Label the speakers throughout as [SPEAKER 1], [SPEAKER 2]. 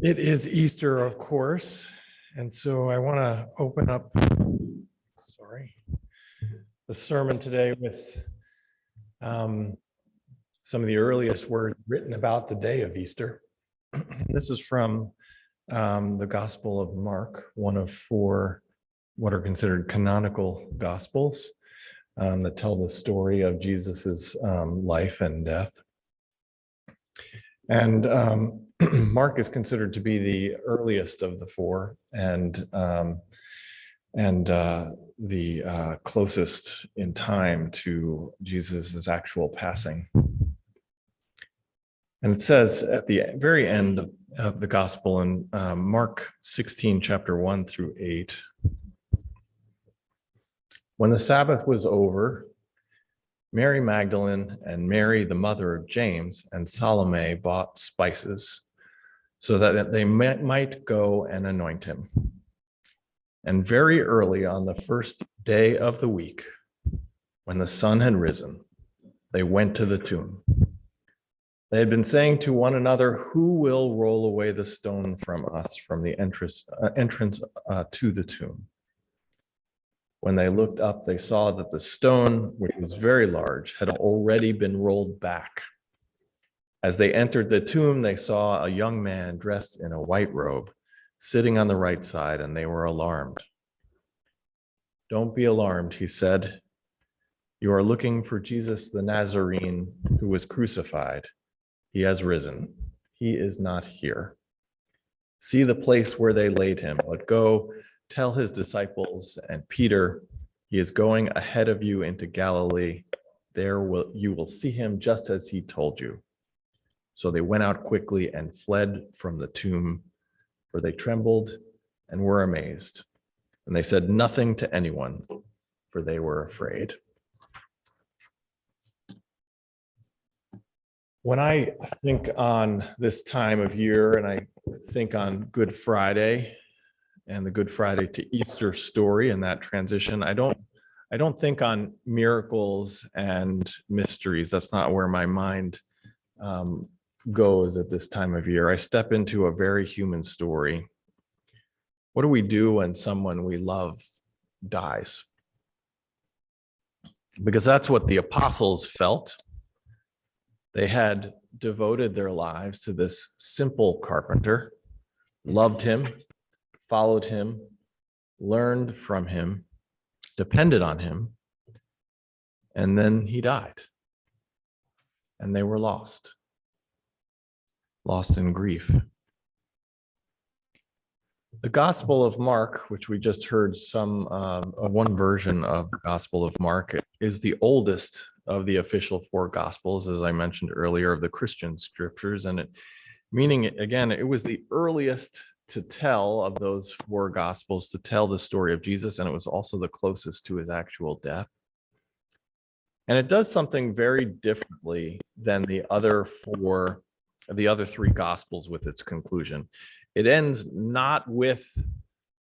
[SPEAKER 1] It is Easter, of course, and so I want to open up, the sermon today with some of the earliest words written about the day of Easter. This is from the Gospel of Mark, one of four what are considered canonical Gospels that tell the story of Jesus's life and death. And Mark is considered to be the earliest of the four, and the closest in time to Jesus's actual passing. And it says at the very end of the gospel in Mark 16, chapter 1 through 8, when the Sabbath was over, Mary Magdalene and Mary, the mother of James, and Salome bought spices so that they might go and anoint him. And very early on the first day of the week, when the sun had risen, they went to the tomb. They had been saying to one another, "Who will roll away the stone from us from the entrance to the tomb?" When they looked up, they saw that the stone, which was very large, had already been rolled back. As they entered the tomb, they saw a young man dressed in a white robe, sitting on the right side, and they were alarmed. "Don't be alarmed," he said. "You are looking for Jesus the Nazarene, who was crucified. He has risen. He is not here. See the place where they laid him, but go tell his disciples and Peter, he is going ahead of you into Galilee. There you will see him just as he told you." So they went out quickly and fled from the tomb, for they trembled and were amazed. And they said nothing to anyone, for they were afraid. When I think on this time of year, and I think on Good Friday and the Good Friday to Easter story and that transition, I don't think on miracles and mysteries. That's not where my mind goes at this time of year. I step into a very human story. What do we do when someone we love dies? Because that's what the apostles felt. They had devoted their lives to this simple carpenter, loved him, followed him, learned from him, depended on him, and then he died. And they were lost in grief. The Gospel of Mark, which we just heard one version of the Gospel of Mark, is the oldest of the official four Gospels, as I mentioned earlier, of the Christian scriptures. And it was the earliest to tell of those four Gospels, to tell the story of Jesus, and it was also the closest to his actual death. And it does something very differently than the other three Gospels with its conclusion. It ends not with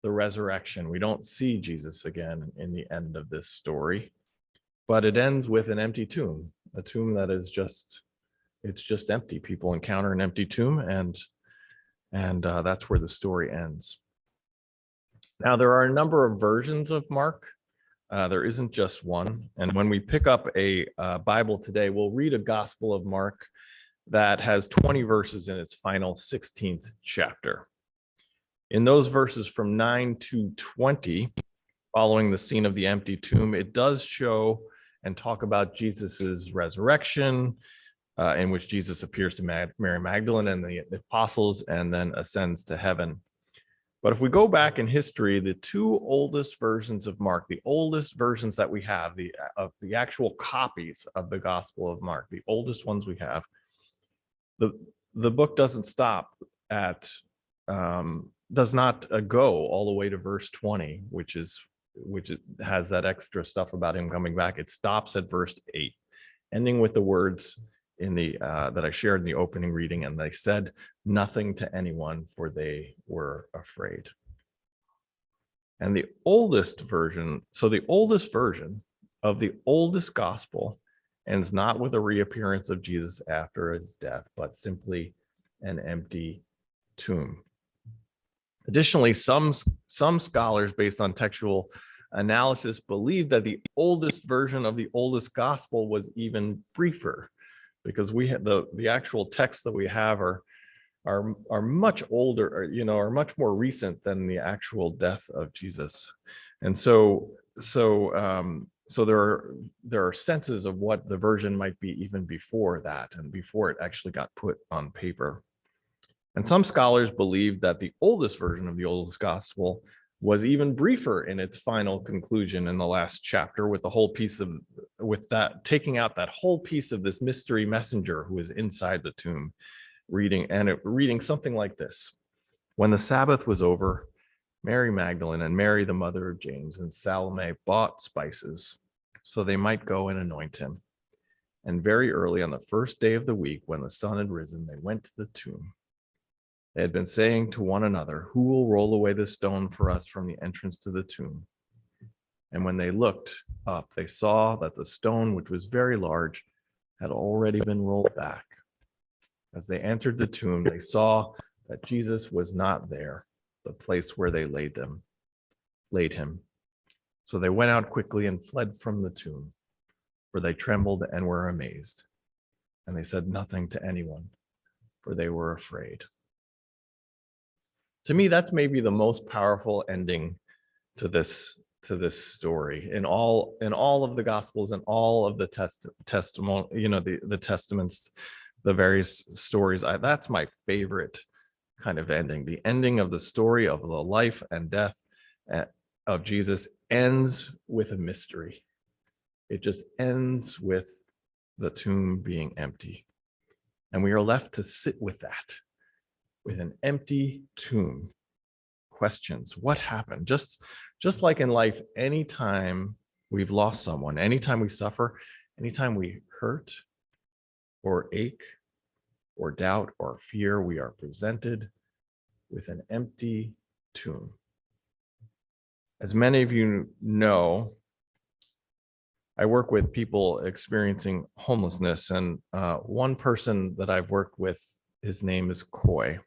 [SPEAKER 1] the resurrection. We don't see Jesus again in the end of this story, but it ends with an empty tomb, a tomb that is just empty. People encounter an empty tomb, and that's where the story ends. Now, there are a number of versions of Mark. There isn't just one. And when we pick up a Bible today, we'll read a Gospel of Mark that has 20 verses in its final 16th chapter. In those verses from 9 to 20, following the scene of the empty tomb, it does show and talk about Jesus's resurrection, in which Jesus appears to Mary Magdalene and the apostles and then ascends to heaven. But if we go back in history, the two oldest versions of Mark, the oldest versions that we have, of the actual copies of the Gospel of Mark, the oldest ones we have, the book doesn't stop does not go all the way to verse 20, which has that extra stuff about him coming back. It stops at verse 8, ending with the words in the that I shared in the opening reading, and they said nothing to anyone, for they were afraid. And the oldest version of the oldest gospel ends not with a reappearance of Jesus after his death, but simply an empty tomb. Additionally, some scholars, based on textual analysis, believe that the oldest version of the oldest gospel was even briefer, because we have the actual texts that we have are much older, or, are much more recent than the actual death of Jesus. And so there are senses of what the version might be even before that, and before it actually got put on paper. And some scholars believe that the oldest version of the oldest gospel was even briefer in its final conclusion in the last chapter, with taking out that whole piece of this mystery messenger who is inside the tomb, reading something like this. When the Sabbath was over, Mary Magdalene and Mary, the mother of James, and Salome bought spices so they might go and anoint him. And very early on the first day of the week, when the sun had risen, they went to the tomb. They had been saying to one another, "Who will roll away the stone for us from the entrance to the tomb?" And when they looked up, they saw that the stone, which was very large, had already been rolled back. As they entered the tomb, they saw that Jesus was not there, the place where they laid him. So they went out quickly and fled from the tomb, for they trembled and were amazed. And they said nothing to anyone, for they were afraid. To me, that's maybe the most powerful ending to this story in all of the Gospels and all of the testimony, the testaments, the various stories. That's my favorite kind of ending. The ending of the story of the life and death of Jesus ends with a mystery. It just ends with the tomb being empty. And we are left to sit with that, with an empty tomb. Questions: what happened? Just like in life, anytime we've lost someone, anytime we suffer, anytime we hurt or ache or doubt or fear, we are presented with an empty tomb. As many of you know, I work with people experiencing homelessness, and one person that I've worked with, his name is Coy.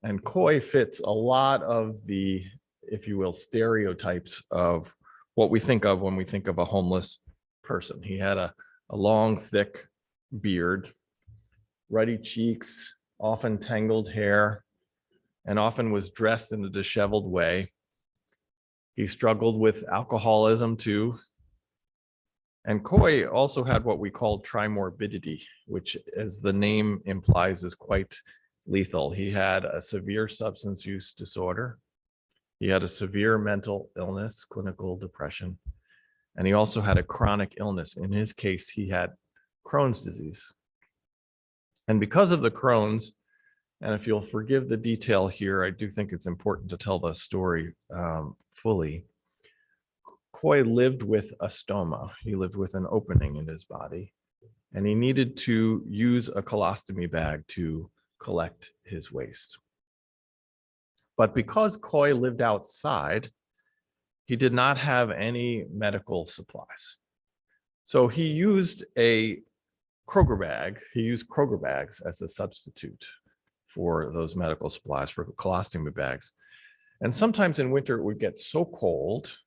[SPEAKER 1] And Coy fits a lot of the, if you will, stereotypes of what we think of when we think of a homeless person. He had a long, thick beard, ruddy cheeks, often tangled hair, and often was dressed in a disheveled way. He struggled with alcoholism too. And Coy also had what we call trimorbidity, which, as the name implies, is quite lethal. He had a severe substance use disorder. He had a severe mental illness, clinical depression, and he also had a chronic illness. In his case, he had Crohn's disease. And because of the Crohn's, and if you'll forgive the detail here, I do think it's important to tell the story fully. Coy lived with a stoma. He lived with an opening in his body, and he needed to use a colostomy bag to collect his waste. But because Coy lived outside, he did not have any medical supplies. So he used a Kroger bag. He used Kroger bags as a substitute for those medical supplies, for colostomy bags. And sometimes in winter, it would get so cold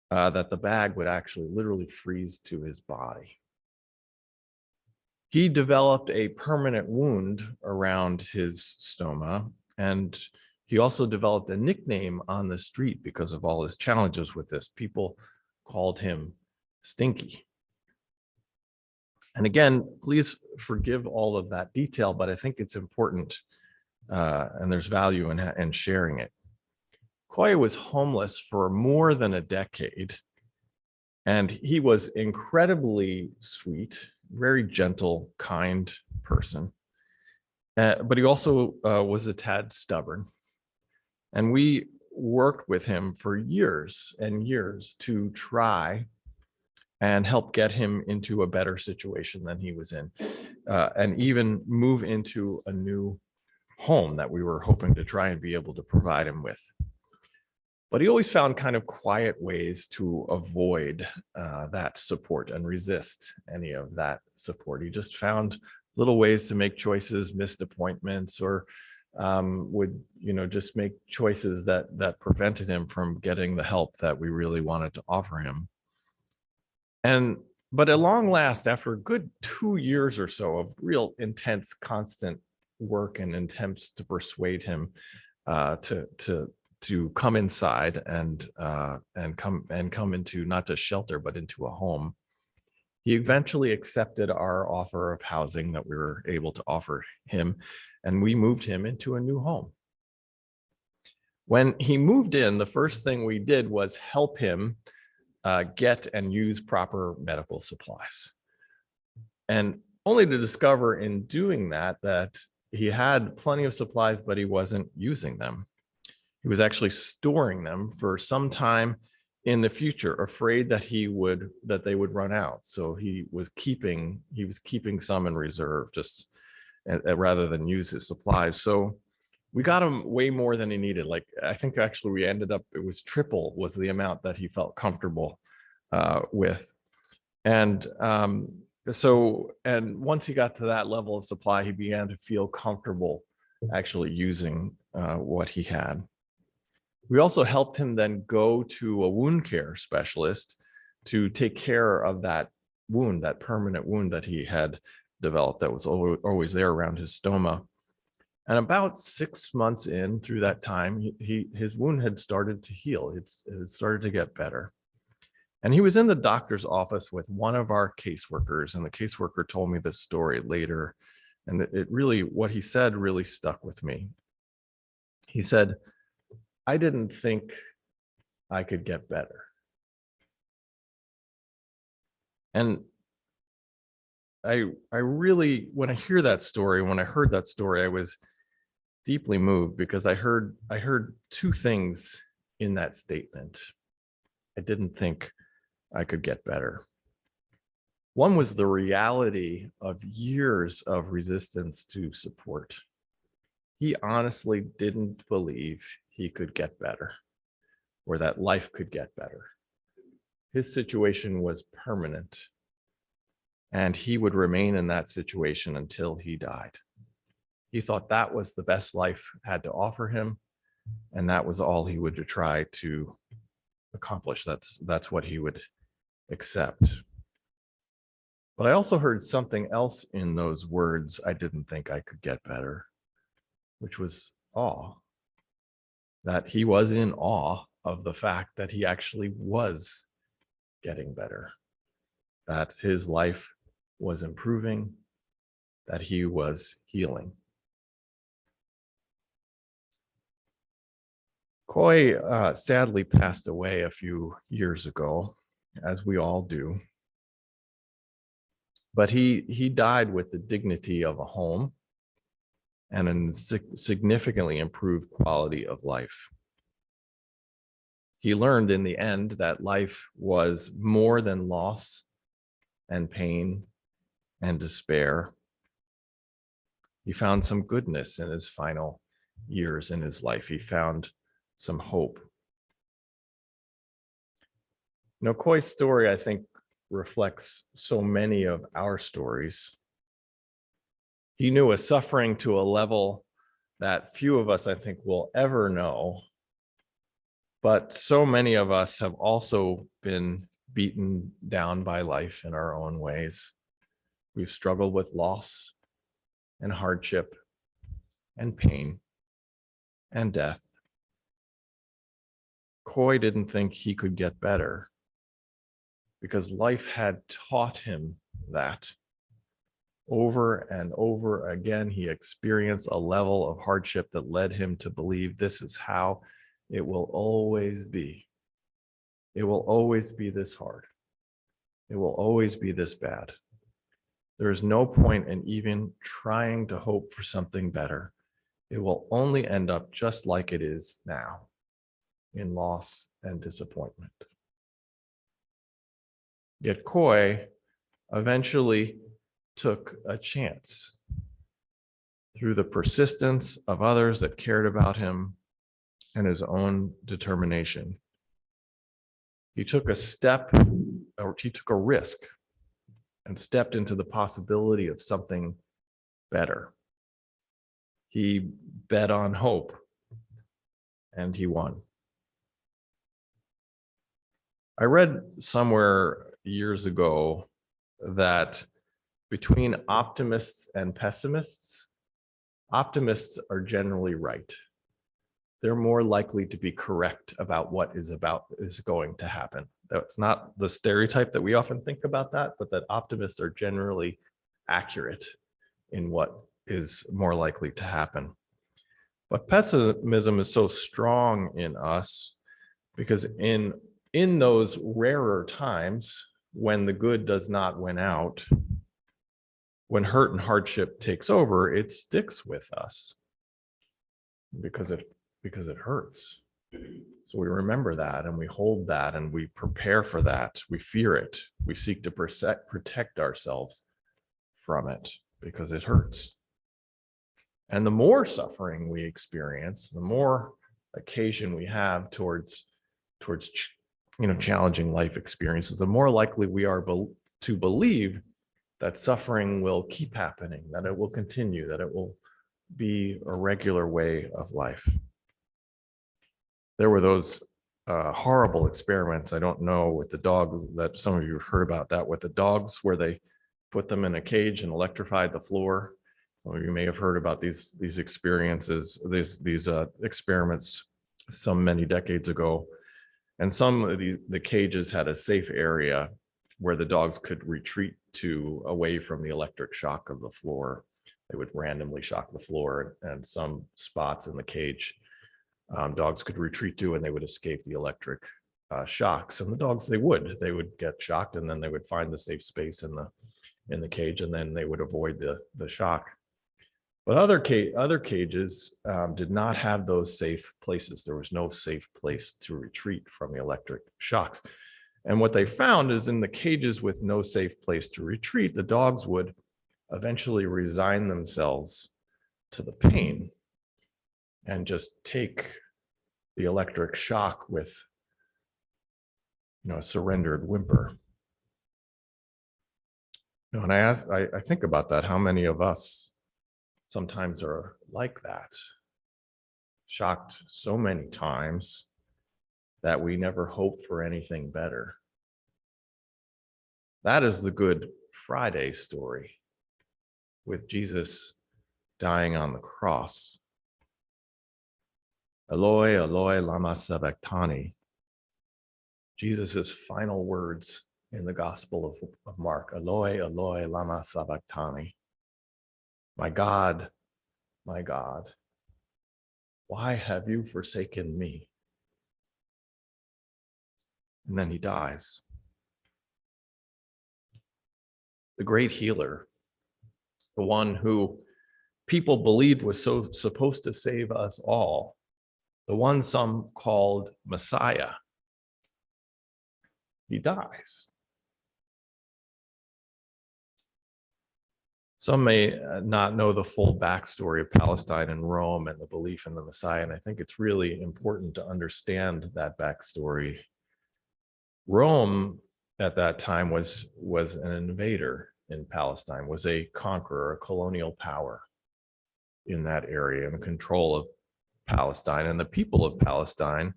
[SPEAKER 1] that the bag would actually literally freeze to his body. He developed a permanent wound around his stoma, and he also developed a nickname on the street because of all his challenges with this. People called him Stinky. And again, please forgive all of that detail, but I think it's important, and there's value in sharing it. Coy was homeless for more than a decade, and he was incredibly sweet, very gentle, kind person. But he also was a tad stubborn. And we worked with him for years and years to try and help get him into a better situation than he was in, and even move into a new home that we were hoping to try and be able to provide him with. But he always found kind of quiet ways to avoid that support and resist any of that support. He just found little ways to make choices, missed appointments, or would, just make choices that prevented him from getting the help that we really wanted to offer him. But at long last, after a good 2 years or so of real intense, constant work and attempts to persuade him to come inside and come into not just shelter but into a home, he eventually accepted our offer of housing that we were able to offer him, and we moved him into a new home. When he moved in, the first thing we did was help him get and use proper medical supplies. And only to discover in doing that he had plenty of supplies, but he wasn't using them. He was actually storing them for some time in the future, afraid that they would run out. So he was keeping some in reserve, just rather than use his supplies. So we got him way more than he needed. Like, I think actually we ended up, it was triple was the amount that he felt comfortable with. And once he got to that level of supply, he began to feel comfortable actually using what he had. We also helped him then go to a wound care specialist to take care of that wound, that permanent wound that he had developed that was always there around his stoma. And about 6 months in through that time, his wound had started to heal. It started to get better. And he was in the doctor's office with one of our caseworkers, and the caseworker told me this story later. And what he said really stuck with me. He said, "I didn't think I could get better." And I really, when I heard that story, I was deeply moved, because I heard two things in that statement. I didn't think I could get better. One was the reality of years of resistance to support. He honestly didn't believe he could get better, or that life could get better. His situation was permanent, and he would remain in that situation until he died. He thought that was the best life had to offer him, and that was all he would try to accomplish. That's what he would accept. But I also heard something else in those words, "I didn't think I could get better," which was awe. That he was in awe of the fact that he actually was getting better, that his life was improving, that he was healing. Coy sadly passed away a few years ago, as we all do. But he died with the dignity of a home and a significantly improved quality of life. He learned in the end that life was more than loss and pain and despair. He found some goodness in his final years in his life. He found some hope. Coy's story, I think, reflects so many of our stories. He knew a suffering to a level that few of us, I think, will ever know. But so many of us have also been beaten down by life in our own ways. We've struggled with loss and hardship and pain and death. Coy didn't think he could get better, because life had taught him that. Over and over again, he experienced a level of hardship that led him to believe this is how it will always be. It will always be this hard. It will always be this bad. There is no point in even trying to hope for something better. It will only end up just like it is now, in loss and disappointment. Yet Coy eventually took a chance through the persistence of others that cared about him and his own determination. He took a risk and stepped into the possibility of something better. He bet on hope, and he won. I read somewhere years ago that between optimists and pessimists, optimists are generally right. They're more likely to be correct about what is going to happen. That's not the stereotype that we often think about that, but that optimists are generally accurate in what is more likely to happen. But pessimism is so strong in us because in those rarer times when the good does not win out, when hurt and hardship takes over, it sticks with us because it hurts. So we remember that and we hold that and we prepare for that. We fear it. We seek to protect ourselves from it because it hurts. And the more suffering we experience, the more occasion we have towards challenging life experiences, the more likely we are to believe that suffering will keep happening, that it will continue, that it will be a regular way of life. There were those horrible experiments, I don't know, with the dogs that some of you have heard about that, with the dogs where they put them in a cage and electrified the floor. Some of you may have heard about these experiences, these experiments some many decades ago. And some of the cages had a safe area where the dogs could retreat to away from the electric shock of the floor. They would randomly shock the floor, and some spots in the cage dogs could retreat to, and they would escape the electric shocks. And the dogs, they would get shocked, and then they would find the safe space in the cage, and then they would avoid the shock. But other cages did not have those safe places. There was no safe place to retreat from the electric shocks. And what they found is in the cages with no safe place to retreat, the dogs would eventually resign themselves to the pain and just take the electric shock with a surrendered whimper. And I think about that, how many of us sometimes are like that, shocked so many times that we never hope for anything better. That is the Good Friday story, with Jesus dying on the cross. Eloi, Eloi, lama sabachthani. Jesus' final words in the Gospel of Mark. Eloi, Eloi, lama sabachthani. My God, why have you forsaken me? And then he dies. The great healer, the one who people believed was supposed to save us all, the one some called Messiah, he dies. Some may not know the full backstory of Palestine and Rome and the belief in the Messiah, and I think it's really important to understand that backstory. Rome at that time was an invader in Palestine, was a conqueror, a colonial power in that area, in control of Palestine. And the people of Palestine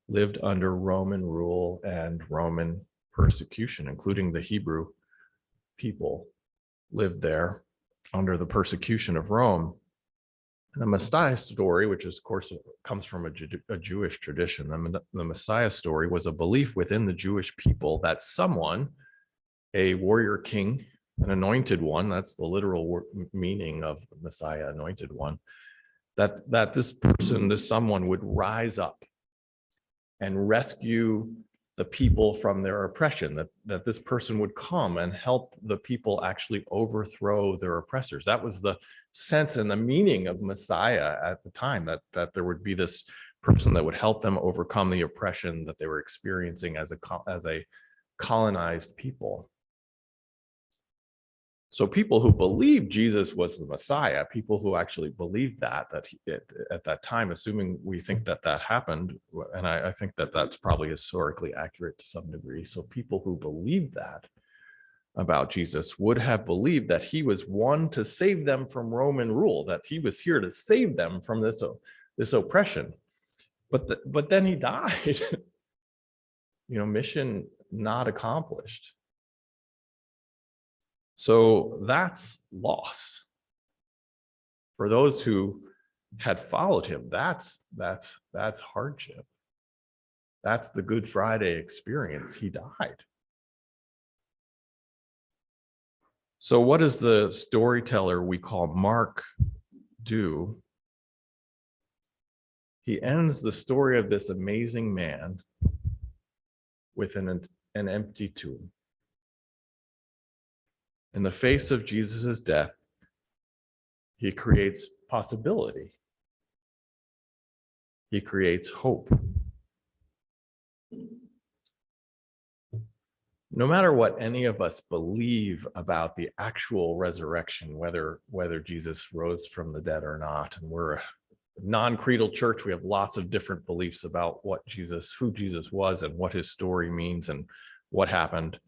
[SPEAKER 1] lived under Roman rule and Roman persecution, including the Hebrew people lived there under the persecution of Rome. And the Messiah story, which is, of course, comes from a Jewish tradition, the Messiah story was a belief within the Jewish people that someone, a warrior king, an anointed one, that's the literal meaning of Messiah, anointed one, that this person, this someone would rise up and rescue the people from their oppression, that this person would come and help the people actually overthrow their oppressors. That was the sense and the meaning of Messiah at the time, that there would be this person that would help them overcome the oppression that they were experiencing as a colonized people. So people who believed Jesus was the Messiah, people who actually believed that at that time, assuming we think that happened, and I think that that's probably historically accurate to some degree. So people who believed that about Jesus would have believed that he was one to save them from Roman rule, that he was here to save them from this oppression. But then he died. Mission not accomplished. So that's loss. For those who had followed him, that's hardship. That's the Good Friday experience. He died. So what does the storyteller we call Mark do? He ends the story of this amazing man with an empty tomb. In the face of Jesus' death, he creates possibility. He creates hope. No matter what any of us believe about the actual resurrection, whether Jesus rose from the dead or not, and we're a non-creedal church, we have lots of different beliefs about who Jesus was and what his story means and what happened.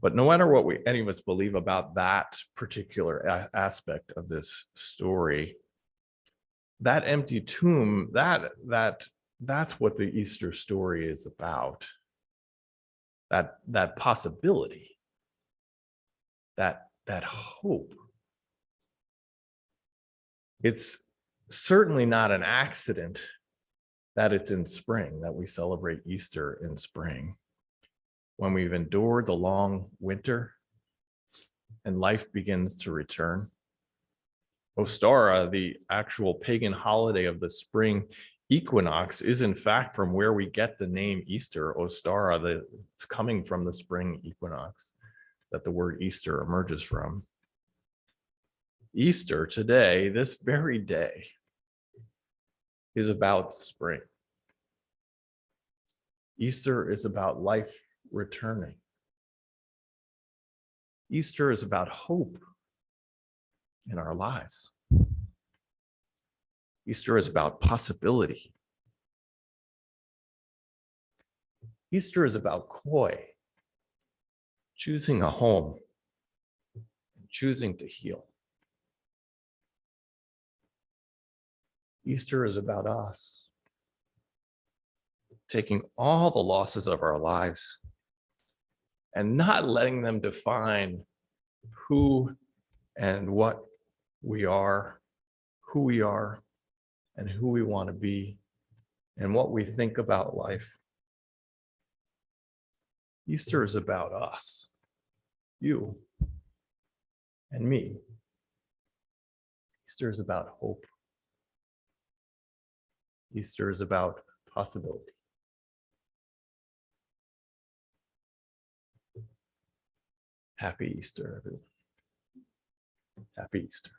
[SPEAKER 1] But no matter what any of us believe about that particular aspect of this story, that empty tomb, that's what the Easter story is about. That possibility, that hope. It's certainly not an accident that it's in spring, that we celebrate Easter in spring, when we've endured the long winter and life begins to return. Ostara, the actual pagan holiday of the spring equinox, is in fact from where we get the name Easter. Ostara, it's coming from the spring equinox that the word Easter emerges from. Easter today, this very day, is about spring. Easter is about life returning. Easter is about hope in our lives. Easter is about possibility. Easter is about koi, choosing a home, choosing to heal. Easter is about us taking all the losses of our lives and not letting them define who and what we are, who we are, and who we want to be, and what we think about life. Easter is about us, you and me. Easter is about hope. Easter is about possibility. Happy Easter, everyone. Happy Easter.